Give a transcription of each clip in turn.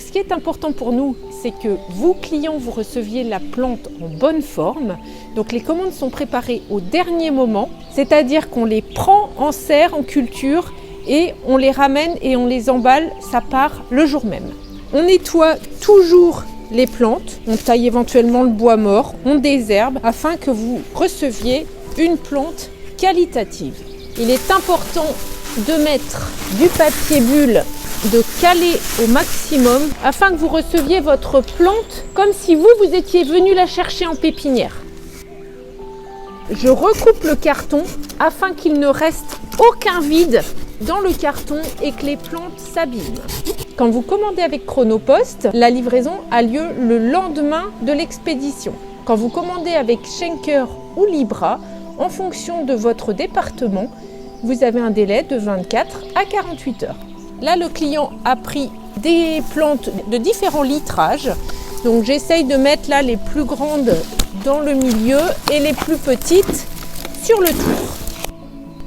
ce qui est important pour nous, c'est que vous, clients, vous receviez la plante en bonne forme. Donc les commandes sont préparées au dernier moment, c'est-à-dire qu'on les prend en serre, en culture, et on les ramène et on les emballe, ça part le jour même. On nettoie toujours les plantes, on taille éventuellement le bois mort, on désherbe afin que vous receviez une plante qualitative. Il est important de mettre du papier bulle, de caler au maximum afin que vous receviez votre plante comme si vous étiez venu la chercher en pépinière. Je recoupe le carton afin qu'il ne reste aucun vide dans le carton et que les plantes s'abîment. Quand vous commandez avec Chronopost, la livraison a lieu le lendemain de l'expédition. Quand vous commandez avec Schenker ou Libra, en fonction de votre département, vous avez un délai de 24 à 48 heures. Là, le client a pris des plantes de différents litrages. Donc j'essaye de mettre là les plus grandes dans le milieu et les plus petites sur le tour.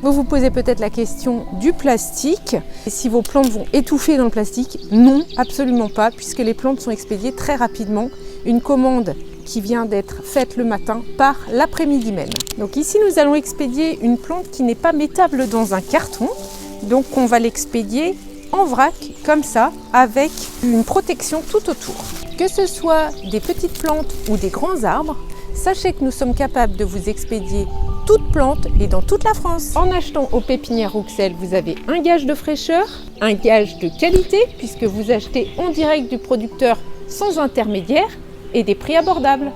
Vous vous posez peut-être la question du plastique. Et si vos plantes vont étouffer dans le plastique, non, absolument pas, puisque les plantes sont expédiées très rapidement. Une commande qui vient d'être faite le matin part l'après-midi même. Donc ici, nous allons expédier une plante qui n'est pas mettable dans un carton. Donc on va l'expédier en vrac, comme ça, avec une protection tout autour. Que ce soit des petites plantes ou des grands arbres, sachez que nous sommes capables de vous expédier toute plante et dans toute la France. En achetant aux pépinières Rouxel, vous avez un gage de fraîcheur, un gage de qualité, puisque vous achetez en direct du producteur sans intermédiaire et des prix abordables.